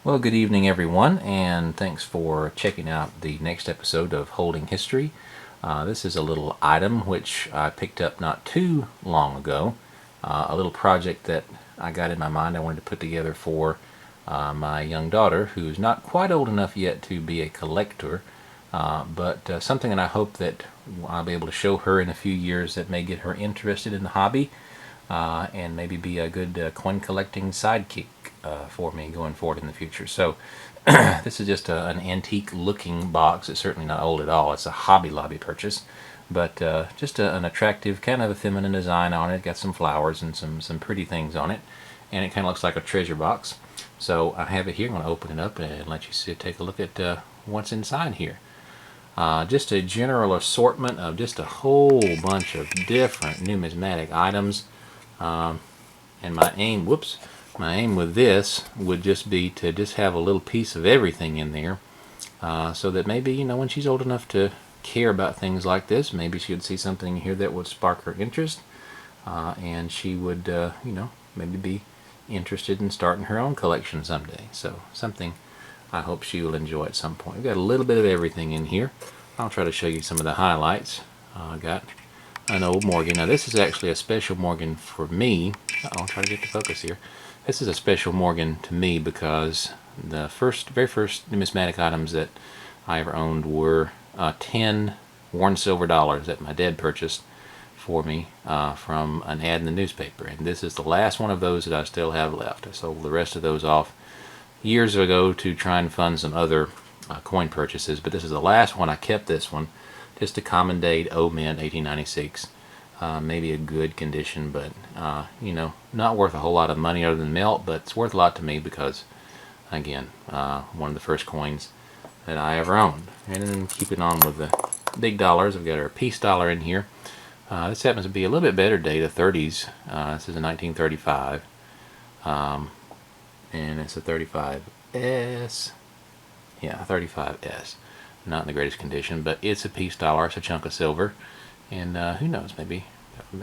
Well, good evening, everyone, and thanks for checking out the next episode of Holding History. This is a little item which I picked up not too long ago, a little project that I got in my mind I wanted to put together for my young daughter, who's not quite old enough yet to be a collector, but something that I hope that I'll be able to show her in a few years that may get her interested in the hobby and maybe be a good coin collecting sidekick for me going forward in the future. So this is just an antique looking box. It's certainly not old at all. It's a Hobby Lobby purchase, but just an attractive kind of a feminine design on it. Got some flowers and some pretty things on it, and it kind of looks like a treasure box. So I have it here. I'm going to open it up and let you take a look at what's inside here. Just a general assortment of just a whole bunch of different numismatic items. And my aim with this would just be to just have a little piece of everything in there, so that maybe, when she's old enough to care about things like this, maybe she would see something here that would spark her interest, and she would, maybe be interested in starting her own collection someday. So something I hope she will enjoy at some point. We've got a little bit of everything in here. I'll try to show you some of the highlights. I got an old Morgan. Now this is actually a special Morgan for me. I'll try to get the focus here. This is a special Morgan to me because the very first numismatic items that I ever owned were 10 worn silver dollars that my dad purchased for me from an ad in the newspaper. And this is the last one of those that I still have left. I sold the rest of those off years ago to try and fund some other coin purchases, but this is the last one. I kept this one. Just a common date, mint, 1896. Maybe a good condition, but not worth a whole lot of money other than melt, but it's worth a lot to me because, again, one of the first coins that I ever owned. And then keeping on with the big dollars, I've got our piece dollar in here. This happens to be a little bit better date, a 30s. This is a 1935, and it's a 35S. Yeah, 35S. Not in the greatest condition, but it's a piece dollar. It's a chunk of silver, and who knows, maybe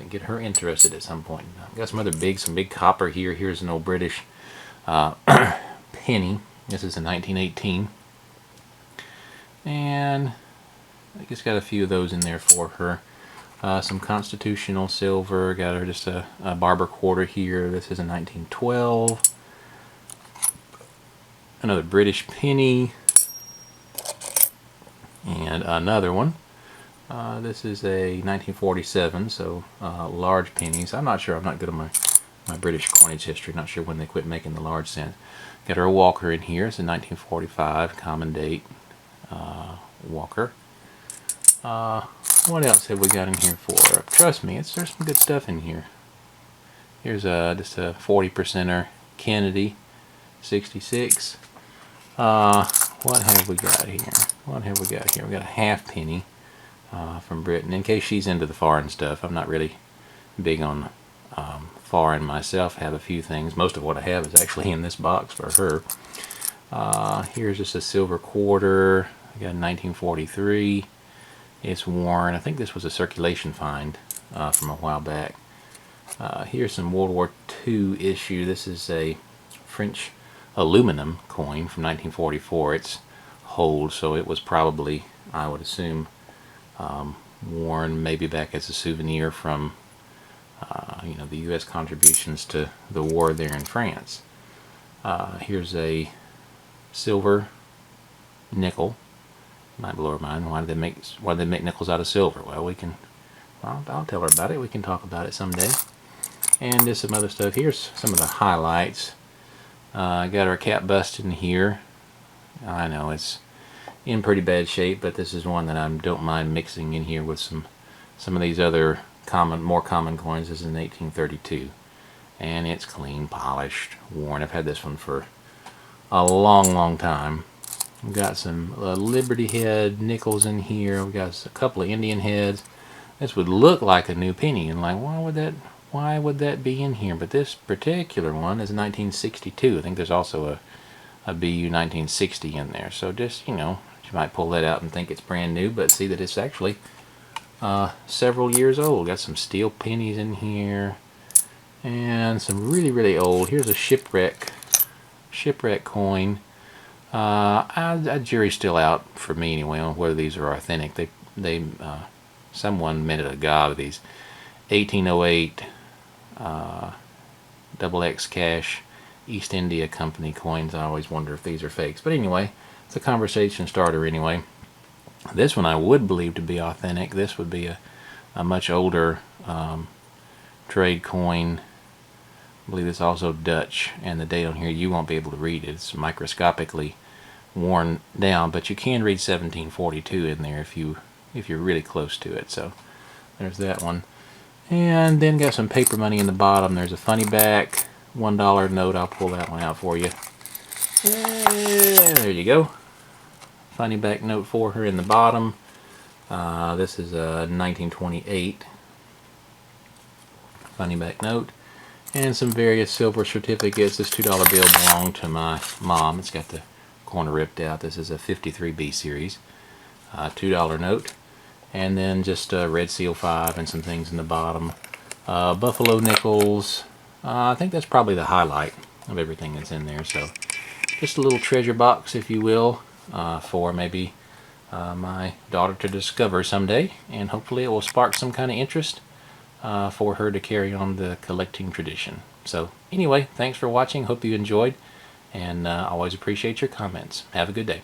get her interested at some point. Got some big copper here. Here's an old British penny. This is a 1918, and I just got a few of those in there for her. Some constitutional silver. Got her just a barber quarter here. This is a 1912. Another British penny. And another one. This is a 1947, so large pennies. I'm not sure. I'm not good on my British coinage history. Not sure when they quit making the large cents. Got our Walker in here. It's a 1945 common date Walker. What else have we got in here for? Trust me, there's some good stuff in here. Here's just a 40%er Kennedy, 66. What have we got here? We got a half penny from Britain. In case she's into the foreign stuff, I'm not really big on foreign myself. I have a few things. Most of what I have is actually in this box for her. Here's just a silver quarter. I got a 1943. It's worn. I think this was a circulation find from a while back. Here's some World War II issue. This is a French aluminum coin from 1944. It's hold, so it was probably, I would assume, worn maybe back as a souvenir from the U.S. contributions to the war there in France. Here's a silver nickel. Might blow her mind. Why did they make nickels out of silver? Well, I'll tell her about it. We can talk about it someday. And just some other stuff. Here's some of the highlights. I got our cap bust in here. I know it's in pretty bad shape, but this is one that I don't mind mixing in here with some of these other more common coins. This is an 1832, and it's clean, polished, worn. I've had this one for a long time. We've got some Liberty head nickels in here. We've got a couple of Indian heads. This would look like a new penny, and like, why would that be in here? But this particular one is 1962. I think there's also a BU 1960 in there. So just, you might pull that out and think it's brand new, but see that it's actually several years old. Got some steel pennies in here, and some really old. Here's a shipwreck coin Jury's still out for me anyway on whether these are authentic. Someone minted a gob of these 1808 double X cash East India Company coins. I always wonder if these are fakes. But anyway, it's a conversation starter anyway. This one I would believe to be authentic. This would be a much older trade coin. I believe it's also Dutch, and the date on here you won't be able to read it. It's microscopically worn down, but you can read 1742 in there if you're really close to it. So there's that one. And then got some paper money in the bottom. There's a funny back $1 note. I'll pull that one out for you. There you go. Funny back note for her in the bottom. This is a 1928 funny back note. And some various silver certificates. This $2 bill belonged to my mom. It's got the corner ripped out. This is a 53B series. $2 note. And then just Red Seal 5 and some things in the bottom. Buffalo nickels. I think that's probably the highlight of everything that's in there. So just a little treasure box, if you will, for maybe my daughter to discover someday. And hopefully it will spark some kind of interest for her to carry on the collecting tradition. So anyway, thanks for watching. Hope you enjoyed. And always appreciate your comments. Have a good day.